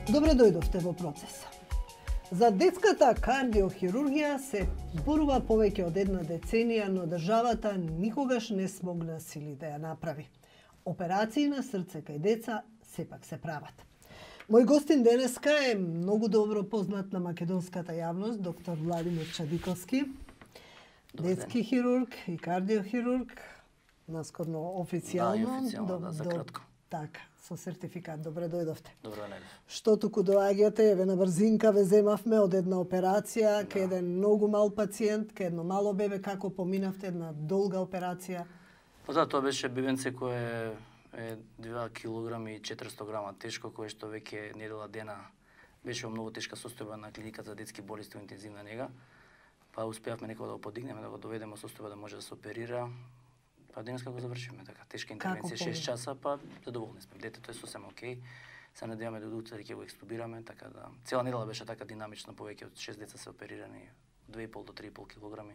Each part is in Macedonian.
Добре дојдовте во процес. За детската кардиохирургија се борува повеќе од една деценија, но државата никогаш не смогна сили да ја направи. Операции на срце кај деца сепак се прават. Мој гостин денеска е многу добро познат на македонската јавност, доктор Владимир Чадиковски, детски хирург и кардиохирург, наскорно официјално. Да, за кратко. Така, со сертификат. Добре дојдовте. Добро најдов. Што туку доаѓате, еве на брзинка ве земавме од една операција, кај еден многу мал пациент, кај едно мало бебе, како поминавте една долга операција? Па да, тоа беше бебенце кое е 2 килограми и 400 грама тешко, кое што веќе недела дена беше во многу тешка состојба на клиниката за детски болести во интензивна нега. Па успеавме некако да го подигнеме, да го доведеме во состојба да може да се оперира. Па денеска го завршивме така. Тешка интервенција 6 часа, па задоволни сме. Детето е сосем окей. Се надеваме до утре ќе го екстубираме, така да цела недела беше така динамична, повеќе од 6 деца се оперирани, 2,5 до 3,5 килограми.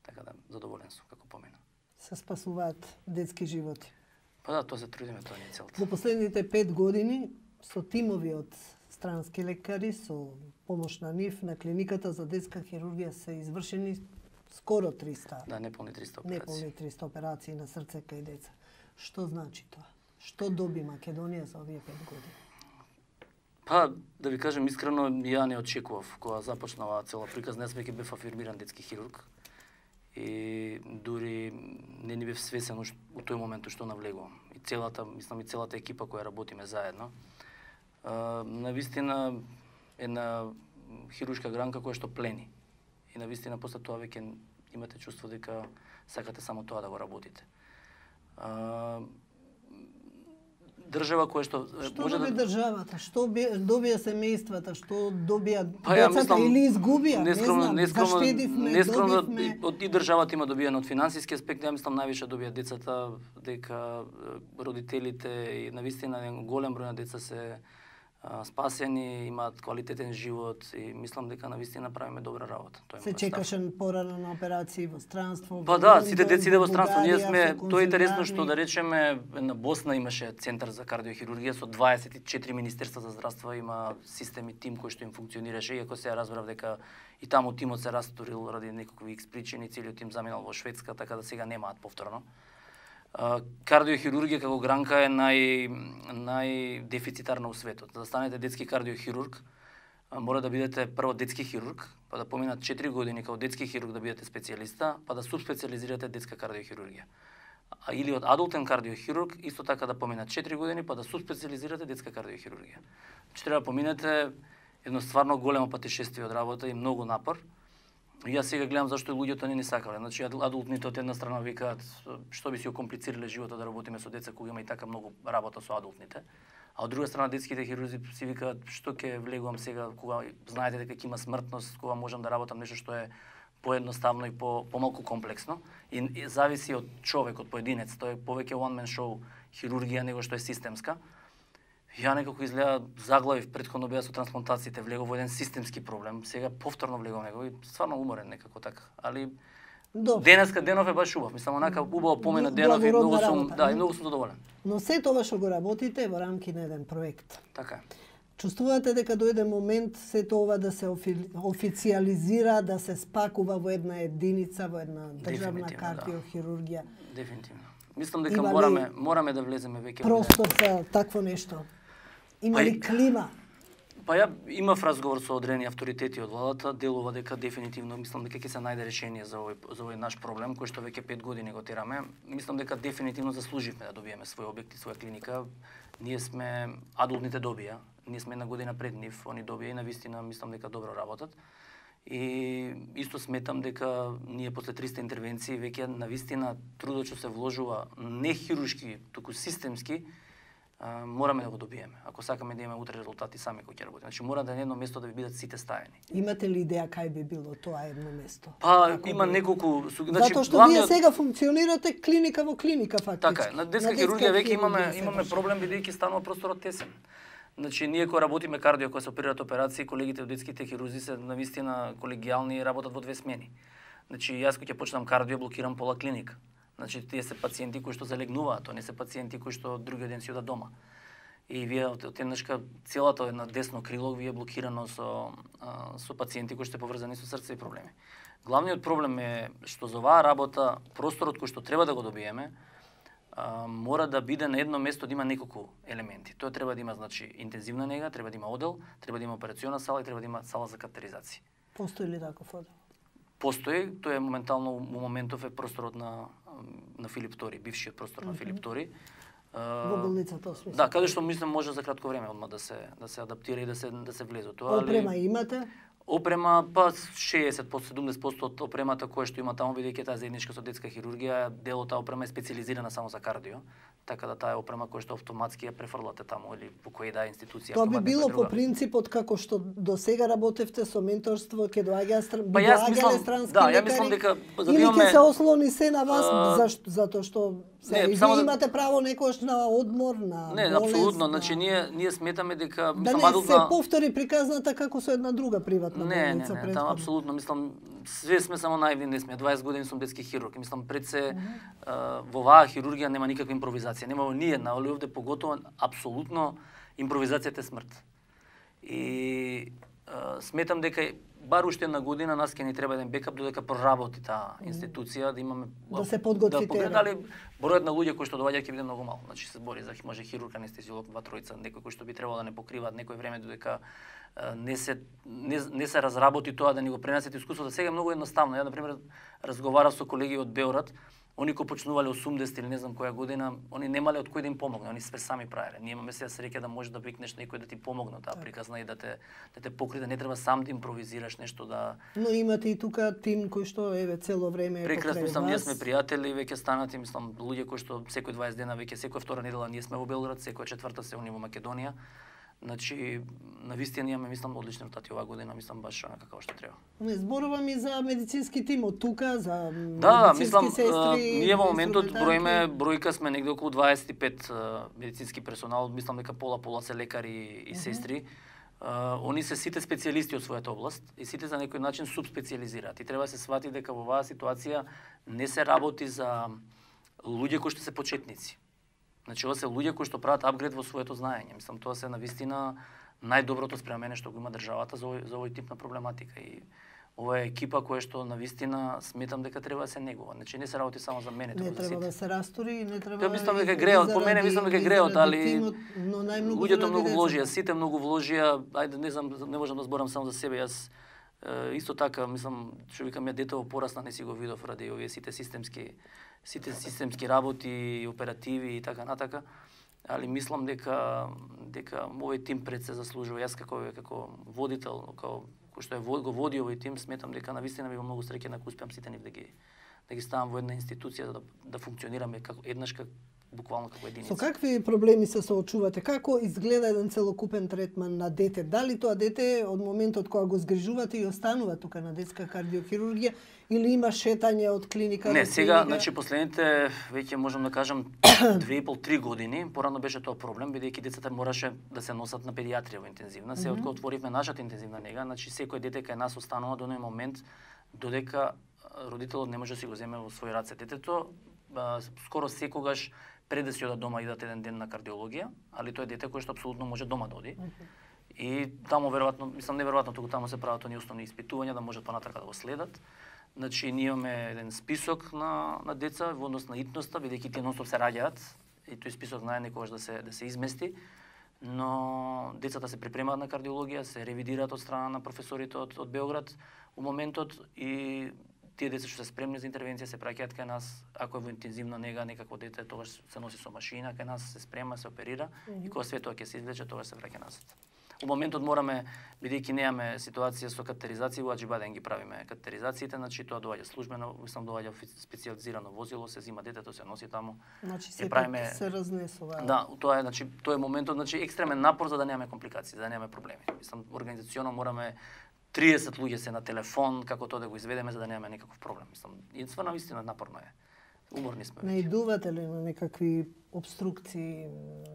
Така да задоволен сум како помина. Се спасуваат детски животи. Па да, тоа се трудиме, тоа не е целта. Во последните 5 години со тимови од странски лекари, со помош на нив, на клиниката за детска хирургија се извршени скоро 300. Да, неполни 300 операции. Неполни 300 операции на срце кај деца. Што значи тоа? Што доби Македонија за овие 5 години? Па, да ви кажем искрено, ја не очекував кога започнала цела приказна. Јас веќе бев афирмиран детски хирург и дури не ни бев свесен у тој момент што навлегувам. И целата, мислам и целата екипа која работиме заедно. Навистина една хируршка гранка која што плени. И навистина после тоа веќе имате чувство дека сакате само тоа да го работите. Држава која што може доби државата, што добија семејствата, што добија децата мислам, или изгубија, нескромно, заштедивме. И државата има добиено од финансиски аспект, ја мислам највише добија децата, дека родителите и навистина голем број на деца се спасени, имаат квалитетен живот и мислам дека навистина правиме добра работа. Тоа се чекаше порано на операции во странство. Па да, сите деца иде во странство. Ние сме, тоа е интересно што да речеме на Босна имаше центар за кардиохирургија со 24 министерства за здравство, има систем и тим кој што им функционираше, иако се разбрав дека и таму тимот се растурил ради некакви икс причини, целиот тим заминал во Шведска, така да сега немаат повторно. Кардиохирургија како гранка е најдефицитарна у светот. За да станете детски кардиохирург, мора да бидете прво детски хирург, па да поминат 4 години како детски хирург да бидете специјалиста, па да субспецијализирате детска кардиохирургија. Или од адултен кардиохирург, исто така да поминат 4 години, па да субспецијализирате детска кардиохирургија. Значи треба да поминете едно стварно големо патишествие од работа и многу напор. И јас сега гледам зашто луѓето не ни сакале. Значи адултните од една страна викаат што би си окомплицирале животот да работиме со деца кога има и така многу работа со адултните. А од друга страна детските хирурзи си викаат што ќе влегувам сега кога знаете дека ќе има смртност, кога можам да работам нешто што е поедноставно и помалку комплексно и зависи од човек, од поединец. Тоа е повеќе one man show хирургија него што е системска. Ја некако изгледа заглавив претходно беа со трансплантациите, влегов во еден системски проблем. Сега повторно влегов него и стварно уморен некако така. Али денеска денов е баш убав. Мислам онака убаво помина денов и многу сум, да, и многу сум задоволен. Но се тоа што го работите во рамки на еден проект. Така. Чувствувате дека дојде момент се тоа да се официализира, да се спакува во една единица, во една државна кардиохирургија? Дефинитивно. Мислам дека мораме да влеземе веќе простор за такво нешто. Има ли клима? Па ја имав разговор со одредени авторитети од владата, делува дека дефинитивно мислам дека ќе се најде решение за овој наш проблем кој што веќе 5 години го тераме. Мислам дека дефинитивно заслуживме да добиеме свој објект и своја клиника. Ние сме адултните добија, ние сме една година пред нив, они добија и навистина мислам дека добро работат. И исто сметам дека ние после 300 интервенции веќе навистина трудот што се вложува не хируршки, туку системски, мораме да го добиеме. Ако сакаме да имаме утре резултати сами кои ќе работиме. Значи мора да е едно место да ви бидат сите стаени. Имате ли идеја кај би било тоа едно место? Па има неколку, значи затоа што вие сега функционирате клиника во клиника фактички. Така, на детска хирургија веќе имаме проблем бидејќи станува просторот тесен. Значи ние кога работиме кардио, кога се оперираат операции, колегите од детските хирурзи се навистина колегијални и работат во 2 смени. Значи јас кога ќе почнам кардио блокирам пола клиника. Значи тие се пациенти кои што залегнуваат, тоа не се пациенти кои што другиот ден си одат дома. И вие од еднашка целото една десно крило ви е блокирано со пациенти кои што поврзани со срцеви проблеми. Главниот проблем е што за оваа работа просторот кој што треба да го добиеме мора да биде на едно место да има неколку елементи. Тоа треба да има значи интензивна нега, треба да има одел, треба да има операциона сала и треба да има сала за катетеризација. Постои ли таков одел? Постои, тоа е моментално во моментов е просторот на Филип II, бившиот простор на Филип II. Во болницата, смисла. Да, каде што мислам може за кратко време одма да се адаптира и да се влезе тоа. Опрема имате? Опрема, па 60-70% од опремата која што има таму, бидејќи таа заедничка со детска хирургија, дел од таа опрема е специализирана само за кардио, така да таа е опрема која што автоматски ја префрлате таму или по која да институција. Тоа би било по принципот како што до сега работевте со менторство, ќе доаѓа странски ја мислам дека за да имаме или ќе се ослони се на вас затоа што не, вие имате право некојаш на одмор, на не, болест, апсолутно, значи ние сметаме дека да не се повтори приказната како со една друга приватна болница Не, таму апсолутно, мислам све сме само наивни, не сме. 20 години сум детски хирург. Мислам пред се во оваа хирургија нема никаква импровизација, нема ни една, али овде поготово апсолутно импровизацијата е смрт. И сметам дека бар уште една година нас ќе ни треба еден бекап додека проработи таа институција, да имаме да се подготвите. Да бројот на луѓе кои што доаѓаат ќе биде многу мал. Значи се збори за може хирург, анестезиолог, 2-3, некој кој што би требало да не покриваат некој време додека не се разработи тоа да ни го пренесат искуството. Сега е многу едноставно. Ја на пример разговарав со колеги од Београд, они кои почнувале 80 или не знам која година, они немале од кој да им помогне, они све сами правеле. Ние имаме сега среќа да можеш да викнеш некој да ти помогне таа приказна и да те покри, да не треба сам да импровизираш нешто да. Но имате и тука тим кој што еве цело време е прекрасно, мислам, ние сме пријатели, веќе станати, мислам, луѓе кои што секој 20 дена веќе секоја втора недела ние сме во Белград, секоја четврта се они во Македонија. Значи, навистина имаме, мислам, одлични резултати оваа година, мислам баш како што треба. Не зборувам и за медицински тим од тука, за да, мислам, сестри. Ние во моментот бројка сме негде околу 25 медицински персонал, мислам дека пола се лекари и сестри. Они се сите специјалисти од својата област и сите за некој начин субспецијализираат. И треба да се свати дека во оваа ситуација не се работи за луѓе кои што се почетници. Значи, ова се луѓе кои што прават апгрейд во своето знаење. Мислам, тоа се навистина најдоброто спрема мене што го има државата за овој тип на проблематика. И ова е екипа која што навистина сметам дека треба да се негува. Значи, не се работи само за мене, не треба да се растури, не треба. Ја мислам дека греот, по мене мислам дека греот, али луѓето многу вложија, сите многу вложија. Ајде, не знам, не можам да зборам само за себе. Јас исто така, мислам, што викам, ја детево порасна, не си го видов ради овие сите системски работи, оперативи и така натака, али мислам дека овој тим пред се заслужува. Јас како водител, кој што го води овој тим, сметам дека навистина би многу среќен ако успеам сите нив да ги ставам во една институција да функционираме како еднашка, буквално како единица. Со какви проблеми се соочувате? Како изгледа еден целокупен третман на дете? Дали тоа дете од моментот кога го згрижувате и останува тука на детска кардиохирургија или има шетање од клиника Не, до сега, клиника? значи последните веќе можам да кажам 2,5-3 години, порано беше тоа проблем бидејќи децата мораше да се носат на педиатрија во интензивна. Се откога отворивме нашата интензивна нега, значи секој дете кај нас останува до оној момент додека родителот не може да си го земе во своји раце детето. Скоро секогаш пред да си одат дома идат еден ден на кардиологија, али тоа е дете кое што апсолутно може дома да оди. И таму веројатно, мислам неверојатно, туку таму се прават оние основни испитувања да можат понатака да го следат. Значи ние имаме еден список на деца во однос на итноста, бидејќи тие нонстоп се раѓаат и тој список знае некогаш да се измести, но децата се припремаат на кардиологија, се ревидираат од страна на професорите од Београд во моментот и тие деца што се спремни за интервенција се праќаат кај нас. Ако е во интензивна нега некакво дете, тогаш се носи со машина кај нас, се спрема, се оперира и кога све тоа ќе се извлече, тогаш се враќа назад. Во моментот мораме, бидејќи немаме ситуација со катетеризација, во Аџибаден ги правиме катетеризациите, значи тоа доаѓа службено, мислам доаѓа специјализирано возило, се зима детето, се носи таму. Значи се разнесува. Да, тоа е моментот, значи екстремен напор за да немаме компликации, за да немаме проблеми. Мислам организационо мораме 30 луѓе се на телефон, како тоа да го изведеме за да немаме никаков проблем. Мислам, и стварно вистина напорно е. Уморни сме. Наидувате ли на некакви обструкции,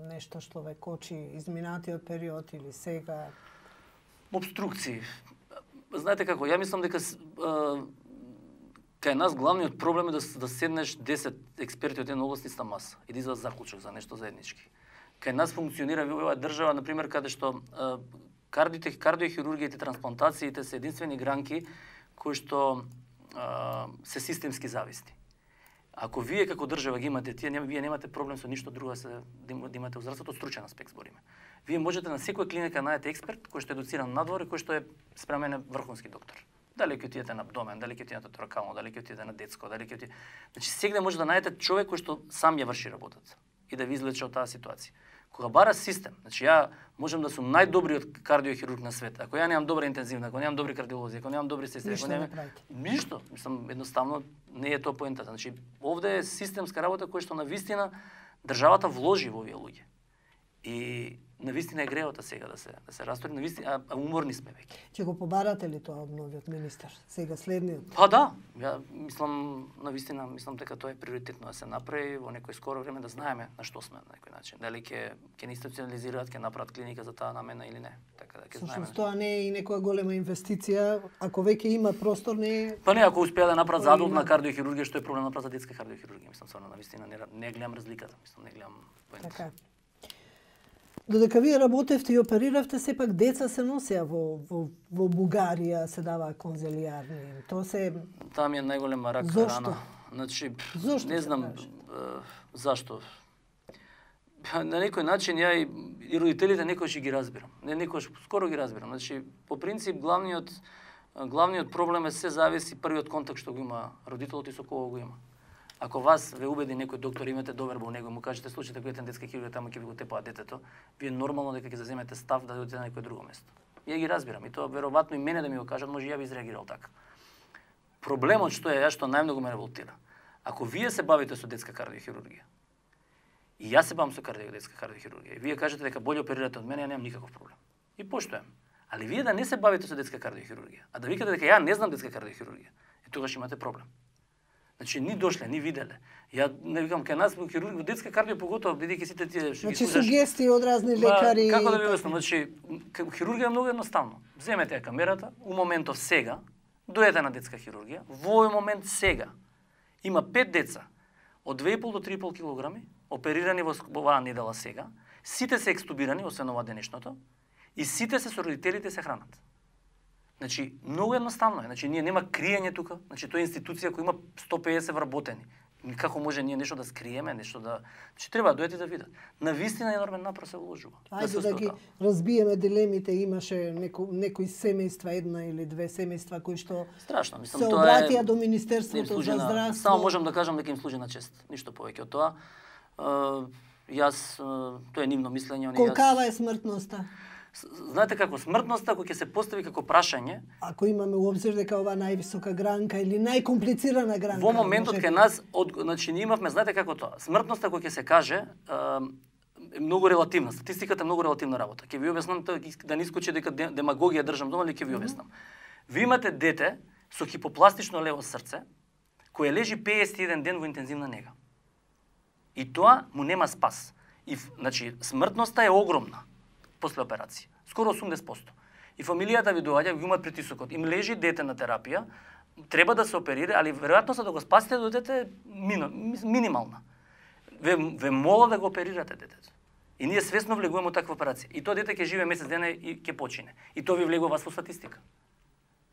нешто што ве кочи изминатиот период или сега? Обструкции. Знаете како, ја мислам дека кај нас главниот проблем е да седнеш 10 експерти од една област иста маса и да извадат заклучок за нешто заеднички. кај нас функционира во оваа држава, на пример, каде што кардиохирургијата и трансплантациите се единствени гранки кои што се системски зависни. Ако вие како држава ги имате тие, вие немате проблем со ништо друго да имате во здравството, од стручен аспект збориме. Вие можете на секоја клиника најдете експерт кој што е едуциран надвор и кој што е спремен врхунски доктор. Дали ќе отидете на абдомен, дали ќе отидете на торакално, дали ќе отидете на детско, дали ќе отидете... Значи сегде може да најдете човек кој што сам ја врши работата и да ви излече од таа ситуација. Кога бара систем, значи ја можам да сум најдобриот кардиохирург на свет. Ако ја немам добра интензивна, ако немам добри кардиолози, ако немам добри сестри, ако немам ништо, мислам едноставно не е тоа поентата. Значи овде е системска работа која што навистина државата вложи во овие луѓе. И навистина е греота сега да се растори, навистина, а уморни сме веќе. Ќе го побарате ли тоа од новиот министер? Сега следниот? Па да, ја мислам навистина, мислам дека тоа е приоритетно да се направи во некој скоро време, да знаеме на што сме на некој начин. Дали ќе институционализираат, ќе направат клиника за таа намена или не. Така да ќе знаеме. Сушност тоа не е и некоја голема инвестиција, ако веќе има простор не е... Па не, ако успеа да направат за адултна кардиохирургија, што е проблем направат за детска кардиохирургија, мислам стварно навистина не гледам разликата, мислам не гледам поентата. Така. Додека вие работевте и опериравте, сепак деца се носеа во Бугарија, се даваа конзилиарни. Тоа се... Таа ми е најголема рака рана. Значи, Зошто не знам зашто. На некој начин ја и родителите некојаш ги разбирам. Не некојаш, скоро ги разбирам. Значи, по принцип главниот проблем е се зависи првиот контакт што го има родителот и со кого го има. Ако вас ве убеди некој доктор, имате доверба во него и му кажете слушајте ако идете на детска хирургија таму ќе ви го тепаат детето, вие нормално дека ќе заземете став да одите на некое друго место. Ја ги разбирам и тоа веројатно и мене да ми го кажат, може ја би изреагирал така. Проблемот што е што најмногу ме револтира. Ако вие се бавите со детска кардиохирургија и јас се бавам со детска кардиохирургија, и вие кажете дека боле оперирате од мене, ја немам никаков проблем. И поштојам. Али вие да не се бавите со детска кардиохирургија, а да викате дека ја не знам детска кардиохирургија, тогаш имате проблем. Значи ни дошле, ни виделе. Ја не викам кај нас во детска кардио поготово бидејќи сите тие што ги слушаш. Значи сугестии од разни лекари. Како да ви обяснам, значи хирургија е многу едноставно. Земете ја камерата, у моментов сега, дојдете на детска хирургија, во овој момент сега има 5 деца од 2,5 до 3,5 килограми оперирани во оваа недела сега, сите се екстубирани освен ова денешното и сите се со родителите се хранат. Значи, многу едноставно е. Значи, ние нема криење тука. Значи, тоа е институција која има 150 вработени. Како може ние нешто да скриеме, нешто да... Значи, треба да дојдете да видат. Навистина енормен напор се вложува. Ајде да ги разбиеме дилемите. Имаше некои семејства, една или две семејства кои што страшно, мислам, се обратија до Министерството за здравство. Само можам да кажам дека им служи на чест. Ништо повеќе од тоа. Тоа е нивно мислење. Колкава е смртноста? Знаете како, смртноста, ако ќе се постави како прашање... Ако имаме у обзир дека ова највисока гранка или најкомплицирана гранка... Во моментот кај нас, значи, ние имавме, знаете како тоа, смртноста, ако ќе се каже, е многу релативна. Статистиката е многу релативна работа. Ќе ви објаснам, да не искочи дека демагогија држам дома, или ќе ви објаснам. Ви имате дете со хипопластично лево срце, кое лежи 51 ден во интензивна нега. И тоа му нема спас. И, значи, смртноста е огромна после операција. Скоро 80%. И фамилијата ви доаѓа, ви имаат притисокот. Им лежи дете на терапија, треба да се оперира, али веројатноста да го спасите до дете е минимална. Ве мола да го оперирате детето. И ние свесно влегуваме во таква операција. И тоа дете ќе живее месец дена и ќе почине. И тоа ви влегува вас во статистика.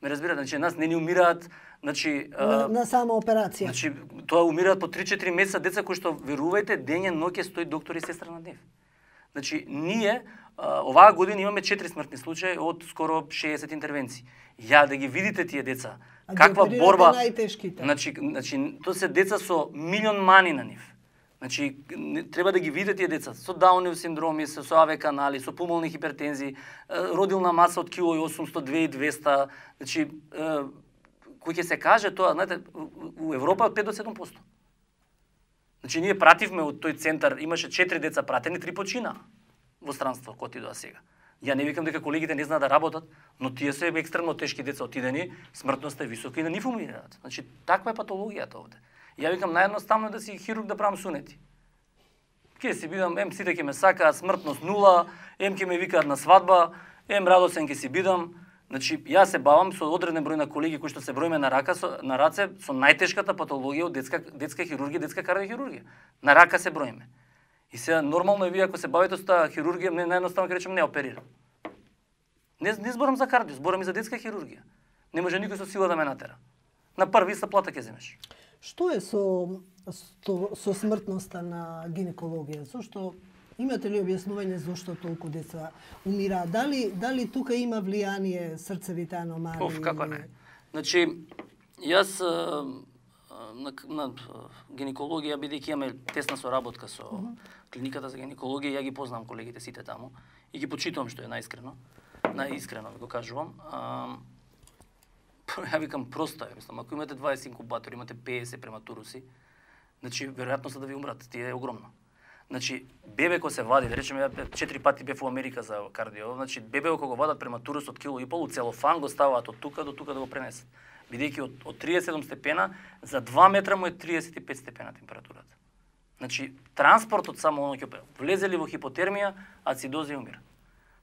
Ме разбирате, значи нас не ни умираат, значи на сама операција. Значи тоа умираат по 3-4 месеца деца кои што верувајте дење ноќе стои доктор и сестра на днев. Значи ние оваа година имаме 4 смртни случаи од скоро 60 интервенции. Ја да ги видите тие деца, каква борба. Значи тоа се деца со милион мани на нив. Значи треба да ги видите тие деца со Даунов синдроми, со АВ канали, со пулмолни хипертензии, родилна маса од 1.800 кг, 2.200. Значи кој ќе се каже тоа, знаете, у Европа од 5 до 7%. Значи ние пративме од тој центар, имаше 4 деца пратени, 3 почина во странство кога отидоа сега. Ја не викам дека колегите не знаат да работат, но тие се екстремно тешки деца отидени, смртноста е висока и на нив умираат. Значи таква е патологијата овде. Ја викам наједноставно да си хирург да правам сунети. Ке си бидам, сите ќе ме сакаат, смртност 0, ќе ме викаат на свадба, радосен ќе си бидам. Значи јас се бавам со одреден број на колеги кои што се броиме на раце со најтешката патологија од детска хирургија, детска кардиохирургија. На рака се броиме. И сега нормално е вие ако се бавите со таа хирургија, не наједноставно ќе речем не оперирам. Не зборам за кардио, зборам и за детска хирургија. Не може никој со сила да ме натера. На први плата ќе земеш. Што е со смртноста на гинекологија? Зошто имате ли објаснување зошто толку деца умираат? Дали тука има влијание срцевите аномалии? Како не. Значи, јас на гинекологија, бидејќи имаме тесна соработка со клиниката за гинекологија, ја ги познавам колегите сите таму и ги почитувам, што е најискрено го кажувам. Ја викам просто е, мислам, ако имате 20 инкубатори, имате 50 прематуруси, значи веројатноста да ви умрат тие е огромна. Значи бебе кој се вади, да речеме 4 пати бев во Америка за кардио, значи бебе кога го вадат прематурус од кило и пол, целофан го ставаат од тука до тука да го пренесат. Бидејќи од 37 степена за 2 метра му е 35 степена температурата. Значи транспортот само ќе влезели во хипотермија, ацидоза и умира.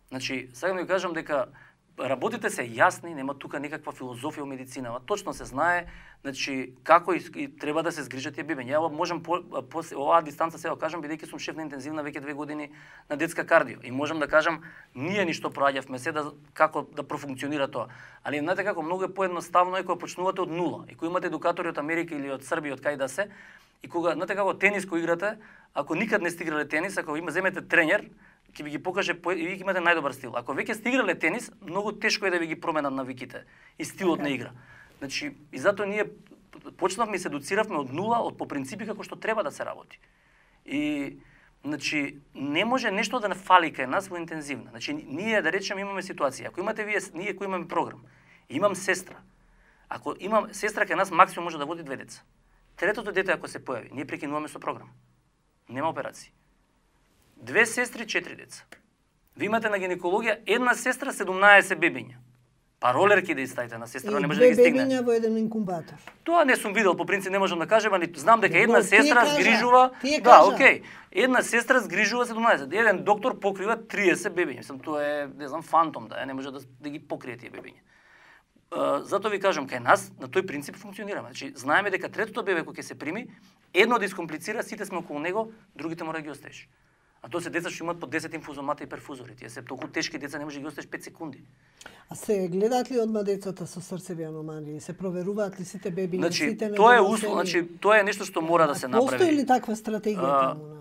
Значи сакам да ви кажам дека работите се јасни, нема тука некаква филозофија во медицинава. Точно се знае, значи како и треба да се згрижат тие бебења. Ја можам оваа дистанца сега кажам бидејќи сум шеф на интензивна веќе 2 години на детска кардио и можам да кажам ние ништо проаѓавме се како да профункционира тоа. Али знаете како многу е поедноставно е кога почнувате од нула и кога имате едукатори од Америка или од Србија од кај да се и кога знаете како тенис кој играте, ако никад не сте играле тенис, ако земете тренер ќе ви ги покаже и вие имате најдобар стил. Ако веќе сте играле тенис, многу тешко е да ви ги променат навиките и стилот на игра. Значи, и затоа ние почнавме и се едуциравме од нула, од по принципи како што треба да се работи. И значи не може нешто да не фали кај нас во интензивна. Значи ние да речеме имаме ситуација, ако имате вие ние кои имаме програм, имам сестра. Ако имам сестра кај нас максимум може да води 2 деца. Третото дете ако се појави, ние прекинуваме со програм. Нема операции. 2 сестри, 4 деца. Ви имате на гинекологија една сестра, 17 бебиња. Па ролерки да ставите на сестра, не може да ги стигне. 2 бебиња во еден инкубатор. Тоа не сум видел, по принцип не можам да кажам, али знам дека една сестра згрижува. Да, окей. Една сестра згрижува 17. Еден доктор покрива 30 бебиња. Мислам тоа е, не знам, фантом да е, не може да ги покрие тие бебиња. Затоа ви кажам, кај нас на тој принцип функционираме. Значи, знаеме дека третото бебе кој ќе се прими, едно да искомплицира, сите сме околу него, другите мора да ги оставиш. А тоа се деца што имаат по 10 инфузомата и перфузори. Тие се толку тешки деца, не може да ги оставиш 5 секунди. А се гледаат ли одма децата со срцеви аномалии? Се проверуваат ли сите бебиња, сите тоа е услов, значи тоа е нешто што мора да се направи. Постои ли таква стратегија таму?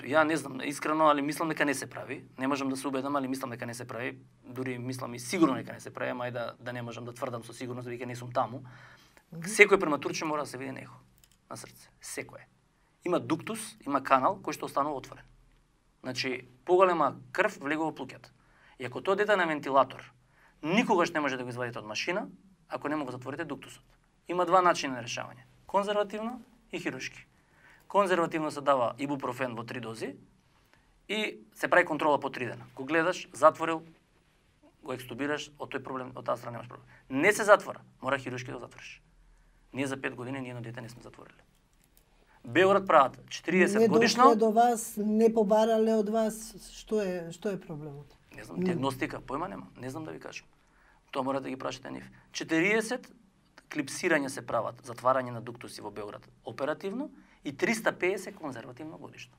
Ја не знам, искрено, али мислам дека не се прави. Не можам да се убедам, али мислам дека не се прави. Дури мислам и сигурно дека не се прави, ама и да не можам да тврдам со сигурност дека не сум таму. Секој прематурче мора да се види на ехо на срце. Секој. Има дуктус, има канал кој што останува отворен. Значи, поголема крв влегува во плуќата. И ако тоа дете на вентилатор, никогаш не може да го извадите од машина, ако не му го затворите дуктусот. Има 2 начина на решавање. Конзервативно и хируршки. Конзервативно се дава ибупрофен во 3 дози и се прави контрола по 3 дена. Го гледаш, затворил, го екстубираш, од тој проблем, од таа страна немаш проблем. Не се затвора, мора хируршки да затвориш. Ние за 5 години ни едно дете не сме затвориле. Београд прават 40 годишно. Не дошле до вас, не побарале од вас, што е проблемот? Не знам, диагностика, појма нема, не знам да ви кажам. Тоа мора да ги прашате нив. 40 клипсирања се прават, затварање на дуктуси во Београд оперативно и 350 конзервативно годишно.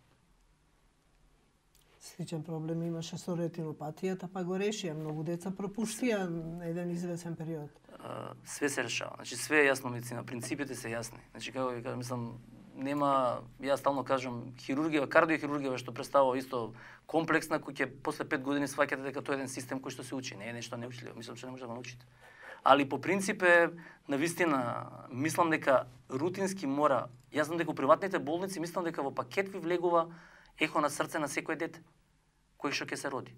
Сличен проблем имаше со ретинопатијата, па го решија. Многу деца пропуштија еден извесен период. Све се решава. Значи све е јасно медицина, принципите се јасни. Значи како ви кажам, мислам, нема, јас стално кажам, хирургија, кардиохирургија што представува исто комплексна кој ќе после 5 години сваќате дека тоа е еден систем кој што се учи, не е нешто неучливо, мислам че не може да го научите. Али по принцип е навистина, мислам дека рутински мора, јас знам дека во приватните болници мислам дека во пакет ви влегува ехо на срце на секој дете кој што ќе се роди.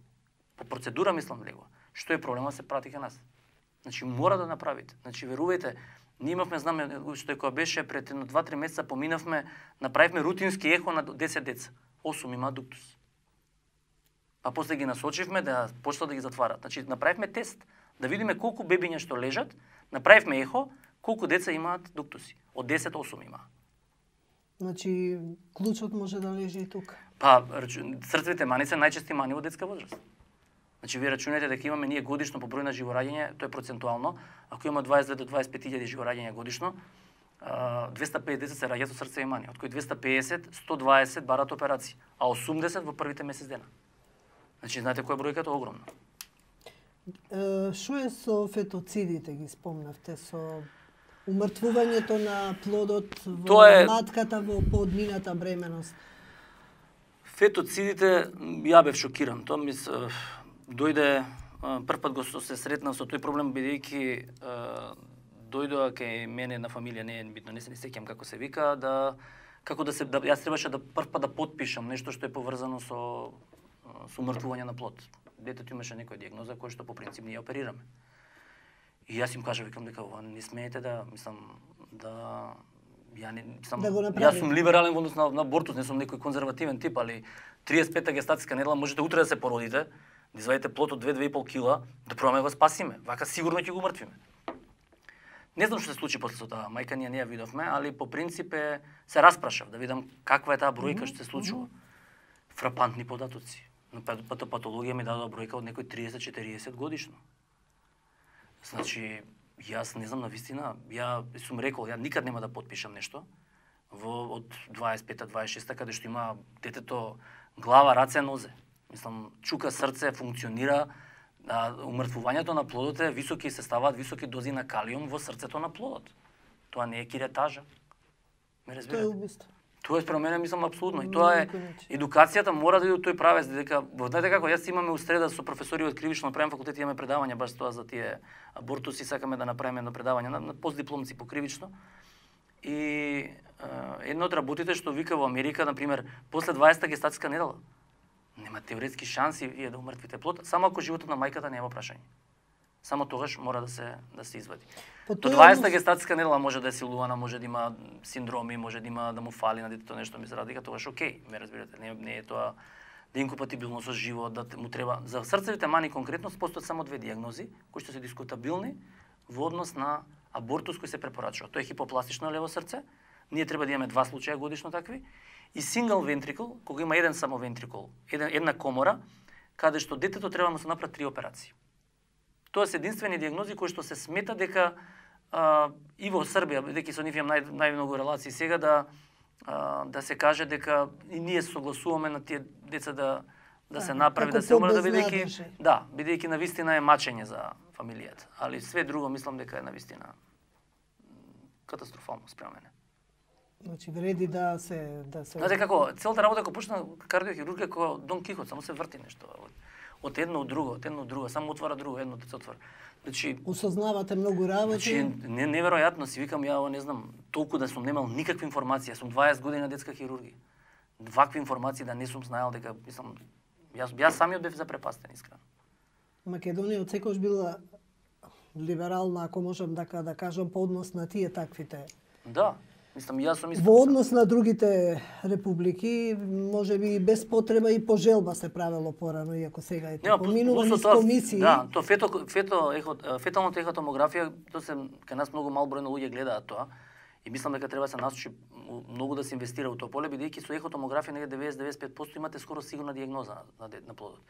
По процедура мислам влегува. Што е проблема се прати кај нас. Значи мора да направите. Значи верувајте, ние имавме, знаме, што кога беше пред 2-3 месеца поминавме, направивме рутински ехо на 10 деца. 8 има дуктус. Па после ги насочивме да почнат да ги затварат. Значи направивме тест да видиме колку бебиња што лежат, направивме ехо, колку деца имаат дуктуси. Од 10 8 има. Значи клучот може да лежи и тука. Па срцевите мани се најчести мани во детска возраст. Значи вие рачунете дека имаме ние годишно по број на живораѓање, тоа е процентуално, ако има 22 до 25 илјади живораѓања годишно, 250 се раѓаат со срце и мани, од кои 250, 120 бараат операции, а 80 во првите месец дена. Значи, знаете која бројката е огромна. Што е со фетоцидите, ги спомнавте, со умртвувањето на плодот во матката во подмината бременост? Фетоцидите, ја бев шокиран. Тоа ми дојде, прв пат го се сретнав со тој проблем, бидејќи дојдоа кај мене на фамилија, не е битно, не се сеќам како се вика, јас требаше да прв пат да потпишам нешто што е поврзано со умртвување на плод. Детето имаше некоја диагноза која што по принцип ние оперираме. И јас им кажав, викам дека ова не смеете да, јас сум либерален во однос на абортус, не сум некој конзервативен тип, али 35-та гестатска недела можете утре да се породите, да извадите плод од 2-2,5 кила, да пробаме го спасиме. Вака сигурно ќе го умртвиме. Не знам што се случи после тоа, мајка ние не ја видовме, али по принцип се распрашав да видам каква е таа бројка што се случува. Фрапантни податоци. На патологија ми дадоа бројка од некој 30-40 годишно. Значи, јас не знам навистина, ја сум рекол, ја никад нема да потпишам нешто од 25-та, 26-та, каде што има детето глава, раце, нозе. Мислам, чука, срце, функционира, умртвувањето на плодот е високи, се ставаат високи дози на калиум во срцето на плодот. Тоа не е киретажа. Ме разбирате? Тоа е убиство. Тоа е според мене, мислам, апсолутно. И тоа е, едукацијата мора да иде од тој правец, дека, знаете како, јас имаме у среда со професори од кривично правен факултет, имаме предавања баш тоа за тие абортуси, сакаме да направиме едно предавање на постдипломци по кривично. И едно од работите што вика во Америка, например, после 20-та гестатска недела, нема теоретски шанси вие да умртвите плод, само ако животот на мајката нема прашање. Само тогаш мора да се извади. До 20-та гестатска недела може да е силувана, може да има синдроми, може да има да му фали на детето нешто, ми се радика, тогаш окей, ме разбирате, не е тоа да инкомпатибилно со живот, да му треба. За срцевите мани конкретно постојат само две диагнози кои што се дискутабилни во однос на абортус кој се препорачува. Тоа е хипопластично лево срце. Ние треба да имаме 2 случаја годишно такви. И сингл вентрикл, кога има еден само вентрикул, една комора, каде што детето треба да му се направат 3 операции. Тоа се единствени диагнози кои што се смета дека и во Србија, бидејќи со нив имам најмногу релации сега, да се каже дека и ние согласуваме на тие деца да се направи, да се умрат, бидејќи навистина е мачење за фамилијата. Али све друго мислам дека е навистина катастрофално спрема мене. Значи вреди да се Знаете како, целата работа кога почна кардиохирургија како Дон Кихот, само се врти нешто. Од едно од друго, само отвара друго, едно се отвара. Значи, осознавате многу работи. Значи, неверојатно си викам, ја не знам, толку да сум немал никакви информации, сум 20 години на детска хирургија. Вакви информации да не сум знаел дека, мислам, јас самиот бев запрепастен, искрено. Македонија од секогаш била либерална, ако можам да кажам, по однос на тие таквите. Да. Мислам, јас сум во однос на другите републики, можеби без потреба и по желба се правело порано, иако сега е поминува низ комисии. Да, тоа феталната ехотомографија, тоа се кај нас многу мал број на луѓе гледаат тоа. И мислам дека треба да се насочи многу да се инвестира во тоа поле, бидејќи со ехотомографија негде 90-95% имате скоро сигурна диагноза на плодот.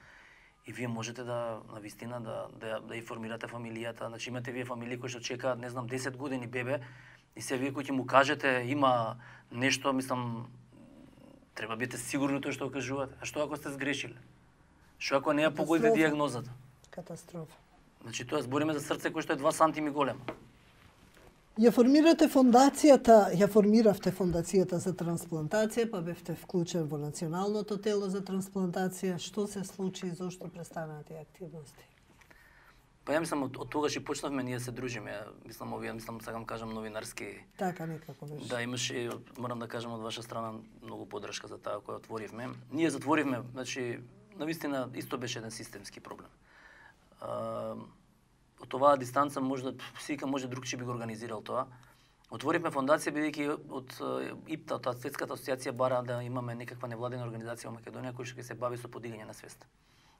И вие можете да навистина да информирате фамилијата, значи имате вие фамилии кои што чекаат, не знам, 10 години бебе. И се вие кои ќе му кажете има нешто, мислам, треба бидете сигурни тоа што го кажувате. А што ако сте сгрешиле? Што ако не ја погодите диагнозата? Катастрофа. Значи тоа збориме за срце кој што е 2 сантими големо. Ја формиравте фондацијата за трансплантација, па бевте вклучен во Националното тело за трансплантација. Што се случи и зошто престанаа тие активности? Па ја мислам, од тогаш и почнавме, ние се дружиме. Мислам, сакам кажам новинарски. Така некако беше. Да, имаше, морам да кажам од ваша страна, многу поддршка за таа која отворивме. Ние затворивме, значи, навистина исто беше еден системски проблем. Од оваа дистанца може друг би го организирал тоа. Отворивме фондација бидејќи од ИПТА, од Светската асоциација бара да имаме некаква невладена организација во Македонија која ќе се бави со подигање на свест.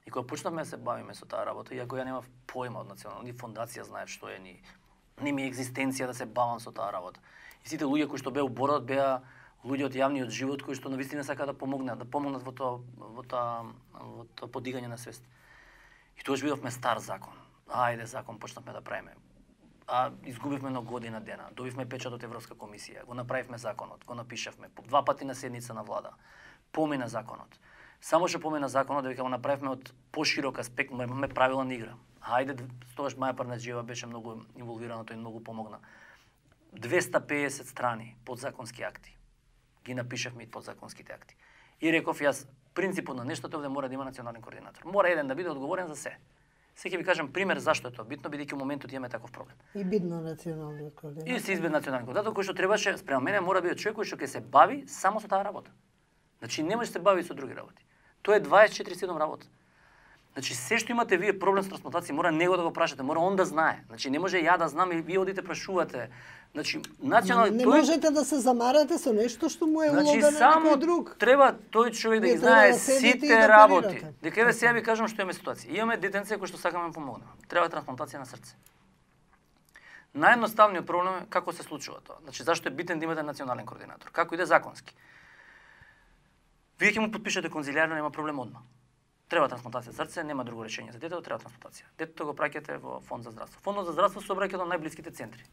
И кога почнавме да се бавиме со таа работа, иако ја немав појма од национална, ни фондација знаев што е, ни ми екзистенција да се бавам со таа работа. И сите луѓе кои што беа у борот беа луѓе од јавниот живот кои што навистина сакаат да помогнат во тоа подигање на свест. И тогаш видовме стар закон. Ајде закон почнавме да правиме. изгубивме на година дена, добивме печат од Европска комисија, го направивме законот, го напишавме, 2 пати на седница на влада, помина законот. Само што помина законот, дека го направивме од поширок аспект, имаме правила на игра. Хајде, тогаш Маја Парнаџиева беше многу инволвирана, тој многу помогна. 250 страни подзаконски акти. Ги напишавме и подзаконските акти. И реков јас, принципот на нештото овде мора да има национален координатор. Мора еден да биде одговорен за се. Сега ќе ви кажам пример зашто е тоа битно, бидејќи во моментот имаме таков проблем. И бидно националниот координатор. И се избеде национален координатор кој што требаше, спрема мене мора да биде човек кој што ќе се бави само со таа работа. Значи не може да се бави со други работи. Тоа е 24/7 работа. Значи се што имате вие проблем со трансплантација, мора него да го прашате, мора он да знае. Значи не може ја да знам и вие одите прашувате. Значи национален не можете да се замарате со нешто што му е улога на некој друг. Треба тој човек да ги знае сите работи. Дека еве сега ви кажам што имаме ситуација. Имаме детенце кои што сакаме да помогнеме. Треба трансплантација на срце. Наједноставниот проблем е како се случува тоа. Значи зашто е битен да имате национален координатор? Како иде законски? Вие ќе му подпишете конзилијарно, нема проблем одма. Треба трансплантација срце, нема друго решение за детето, треба трансплантација. Детето го праќате во фонд за здравство. Фондот за здравство се обраќа до најблиските центри.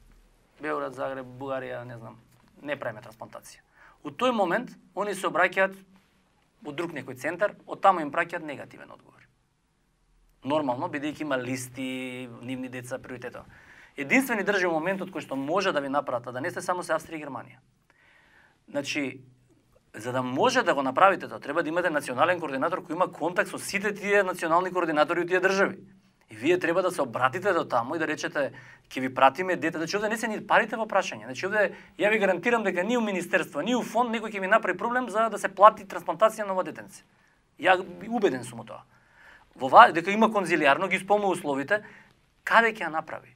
Београд, Загреб, Бугарија, не знам, не правиме трансплантација. У тој момент они се обраќаат во друг некој центар, од таму им праќаат негативен одговор. Нормално, бидејќи има листи, нивни деца, приоритетот. Единствени држави моментот кој што може да ви направат, да не сте само се Австрија и Германија. Значи, за да може да го направите тоа, треба да имате национален координатор кој има контакт со сите тие национални координатори од тие држави. И вие треба да се обратите до таму и да речете ќе ви пратиме дете. Значи овде не се ни парите во прашање. Значи овде ја ви гарантирам дека ни у министерство, ни у фонд некој ќе ви направи проблем за да се плати трансплантација на ова детенце. Ја убеден сум во тоа. Во дека има конзилијарно, ги исполнува условите, каде ќе ја направи?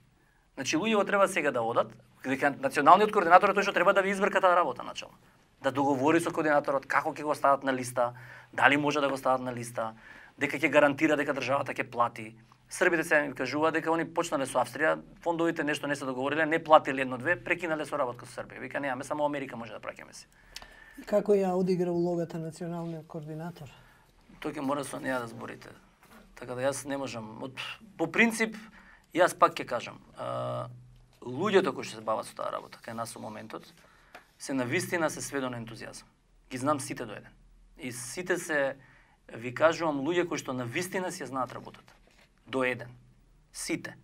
Значи луѓето треба сега да одат, дека националниот координатор е тој што треба да ви избрка таа работа начално. Да договори со координаторот како ќе го стават на листа, дали може да го стават на листа, дека ќе гарантира дека државата ќе плати. Србите се ми кажуваат дека они почнале со Австрија, фондовите нешто не се договориле, не платиле едно-две, прекинале со работа со Србија. Вика немаме, само Америка може да праќаме се. Како ја одигра улогата националниот координатор? Тој ќе мора со неа да зборите. Така да јас не можам. По принцип, јас пак ќе кажам, луѓето кои што се бават со таа работа, кај нас во моментот, се навистина се сведо на ентузијазам. Ги знам сите до еден. И сите се, ви кажувам, луѓе кои што навистина си ја знаат работата. До еден. Сите.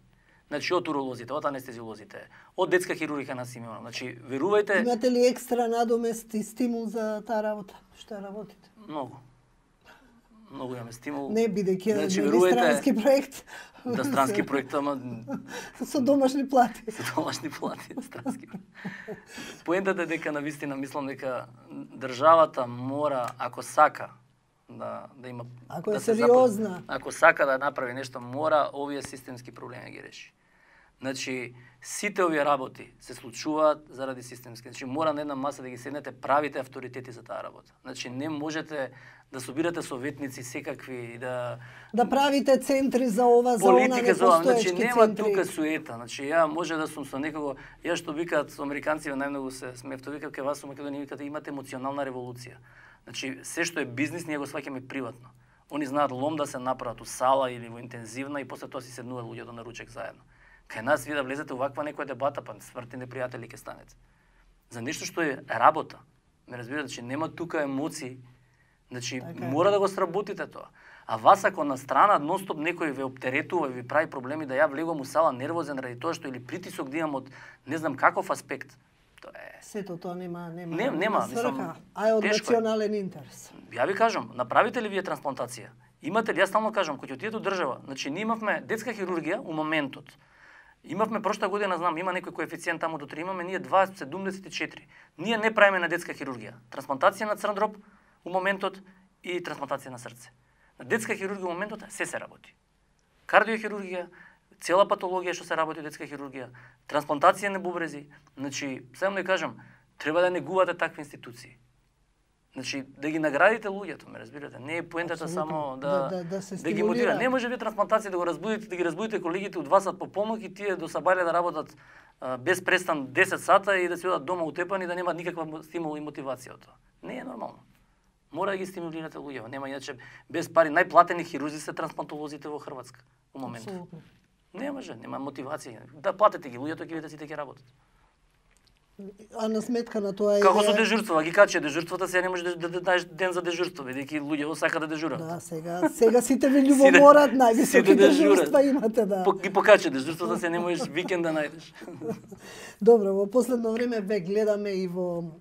Значи од уролозите, од анестезиолозите, од детска хирургија на Симеонов. Значи, верувајте... Имате ли екстра надомест и стимул за таа работа? Што работите? Многу. Многу имаме стимул. Не, бидејќи е странски проект. Да, странски проект, ама... Со домашни плати. Со домашни плати, странски. Поентата е дека навистина мислам дека државата мора, ако сака да има... Ако е сериозна. Ако сака да направи нешто, мора овие системски проблеми ги реши. Значи, сите овие работи се случуваат заради системски. Значи, мора на една маса да ги седнете, правите авторитети за таа работа. Значи, не можете да собирате советници секакви, да правите центри за ова, за она, непостоечки центри. Значи, нема тука суета. Значи, ја може да сум со некого, ја што викаат со американците, најмногу се смевто, викаат кај вас со Македонија, викаат имате емоционална револуција. Значи, се што е бизнис, ние го сваќаме приватно. Они знаат лом да се направат у сала или во интензивна и после тоа си седнуваат луѓето на ручек заедно. Кај нас вие да влезете во ваква некоја дебата, па смртни непријатели ќе станете. За нешто што е работа. Ме разбирате, че нема тука емоции. Значи, мора да го сработите тоа. А вас ако на страна нонстоп некој ве оптеретува и ви прави проблеми да ја влегувам у сала нервозен ради тоа што или притисок да имам од не знам каков аспект. Тоа е. Сето тоа нема сврха, а е од национален интерес. Ја ви кажам, направите ли вие трансплантација? Имате ли, јас стално кажам, кој ќе отидете од држава, значи ние имавме детска хирургија у моментот. Имавме прошта година, знам, има некој коефициент таму до 3, имаме ние 2,74. Ние не правиме на детска хирургија. Трансплантација на црн дроб у моментот и трансплантација на срце. На детска хирургија у моментот се работи. Кардиохирургија, цела патологија што се работи детска хирургија, трансплантација на бубрези. Значи, само да кажам, треба да негувате такви институции. Значи, да ги наградите луѓето, ме разбирате. Не е поентата само да ги мотивирате. Не може вие трансплантација да го разбудите, да ги разбудите колегите од 2 сат по помок и тие до сабајле да работат без престан 10 сата и да се одат дома утепани да немаат никаква стимул и мотивација од тоа. Не е нормално. Мора да ги стимулирате луѓето. Нема иначе без пари најплатени хирурзи се трансплантолозите во Хрватска во моментот. Не може, нема мотивација. Да платите ги луѓето, ќе видите сите ќе работат. А на сметка на тоа Како со дежурства, ги качи дежурствата, сега не можеш да дадеш ден за дежурство, бидејќи луѓето сакаат да дежурат. Да, сега сите ви љубоморат, највисоки дежурства имате, да. Ги покачи дежурствата, се не можеш викенд да најдеш. Добро, во последно време ве гледаме и во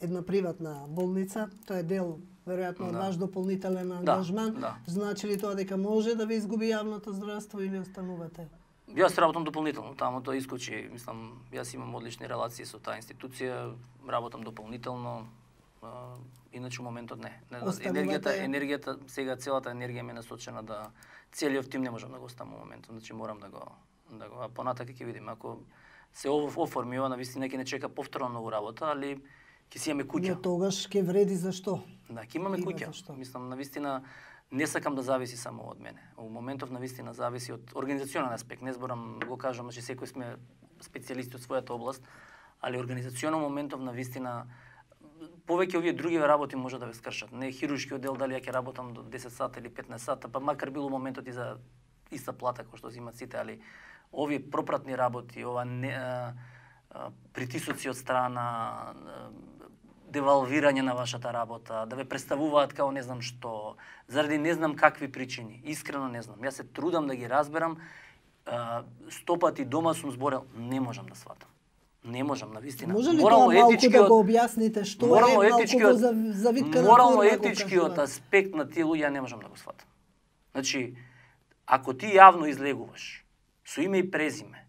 една приватна болница. Тоа е дел веројатно од ваш дополнителен ангажман. Да. Значи ли тоа дека може да ве изгуби јавното здравство или останувате? Јас работам дополнително, таму тоа искочи, мислам, јас имам одлични релации со таа институција, работам дополнително, иначе во моментот не. Енергијата, сега целата енергија ми е насочена да целиот тим не можам да го оставам во моментот, значи морам да го понатака ќе видим. Ако се оформи ова, навистина ќе не чека повторно многу работа, али ќе си имаме куќа. Но тогаш ќе вреди зашто? Да, ќе имаме куќа. Мислам, навистина не сакам да зависи само од мене. Во моментов навистина зависи од организационен аспект. Не зборам го кажам, че секој сме специјалисти од својата област, али организационен моментов навистина повеќе овие други работи може да ве скршат. Не хируршкиот дел дали ја ќе работам до 10 сата или 15 сата, па макар било моментот и за иста плата кој што земат сите, али овие пропратни работи, ова притисоци од страна, девалвирање на вашата работа, да ве представуваат као не знам што, заради не знам какви причини. Искрено не знам. Јас се трудам да ги разберам, 100 пати дома сум зборел, не можам да сватам. Не можам, навистина. Може ли тоа малку да го објасните што е малку во завиткана форма? Морално-етичкиот аспект на тие луѓе не можам да го сватам. Значи, ако ти јавно излегуваш со име и презиме,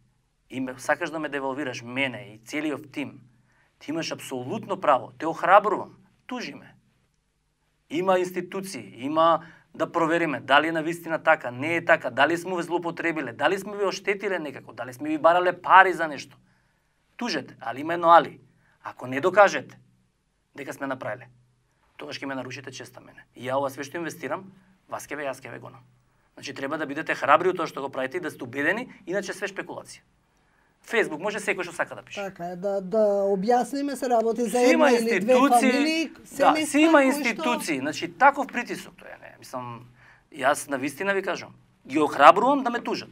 сакаш да ме девалвираш мене и целиот тим, ти имаш апсолутно право, те охрабрувам, тужи ме. Има институции, има да провериме дали е навистина така, не е така, дали сме ве злоупотребиле, дали сме ви оштетиле некако, дали сме ви барале пари за нешто. Тужете, али има едно али. Ако не докажете дека сме направиле, тогаш ќе ме нарушите честа мене. И ја ова све што инвестирам, вас ке ве, јас ке ве гонам. Значи треба да бидете храбри од тоа што го правите и да сте убедени, иначе све шпекулација. Фејсбук може секој што сака да пише. Така е, да објасниме се работи за една или две фамилии, семејства. Да, има институции, значи таков притисок тоа не. Мислам, јас навистина ви кажам, ги охрабрувам да ме тужат.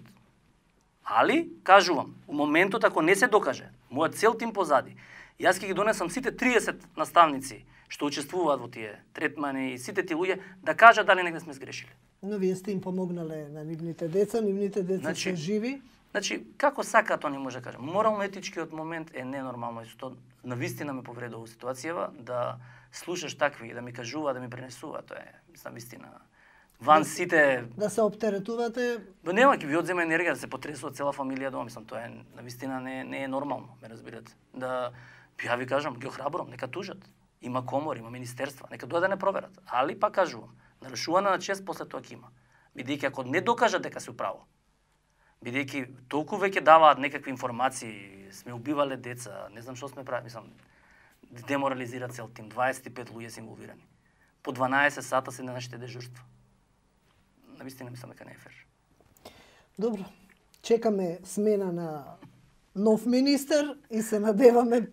Али, кажувам, у моментот ако не се докаже, мојот цел тим позади, јас ќе ги донесам сите 30 наставници што учествуваат во тие третмани и сите тие луѓе да кажат дали негде сме сгрешили. Но вие сте им помогнале на нивните деца се живи. Значи, како сака тоа не може да кажа. Морално-етичкиот момент е ненормално и што навистина ме повредува ситуацијава да слушаш такви, да ми кажува, да ми пренесува, тоа е навистина. Ван сите да се оптеретувате. Нема ќе ви одзема енергија да се потресува цела фамилија дома, мислам тоа е навистина не е нормално, ме разбирате. Да ја ви кажам, ги охрабрувам, нека тужат. Има комори, има министерства, нека дојдат да не проверат. Али па кажувам, нарушувана на чест после тоа ќе има. Бидејќи ако не докажат дека се управо, бидејќи толку веќе даваат некакви информации, сме убивале деца, не знам што сме правили, мислам, деморализира цел тим, 25 луѓе се инволвирани. По 12 сата се на нашите дежурства. Навистина мислам дека не е фер. Добро. Чекаме смена на нов министер и се надеваме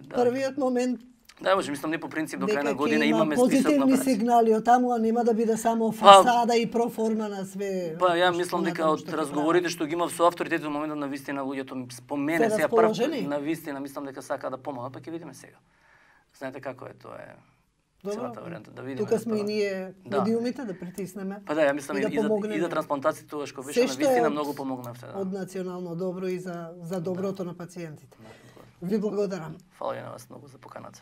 првиот момент. Да, може, мислам не по принцип до крај на година имаме список на позитивни сигнали од таму, а нема да биде само фасада и проформа на све. Па ја мислам дека од разговорите што ги имав со авторитетот во моментот на вистина луѓето спомене сега прв на вистина мислам дека сака да помогнат, па ќе видиме сега. Знаете како е тоа е. Целата варијанта да видиме. Тука сме и ние медиумите да притиснеме. Па да, ја мислам и за трансплантацијата тогаш кога беше на вистина многу помогнавте. Од национално добро и за доброто на пациентите. Ви благодарам. Фала и на вас многу за поканата.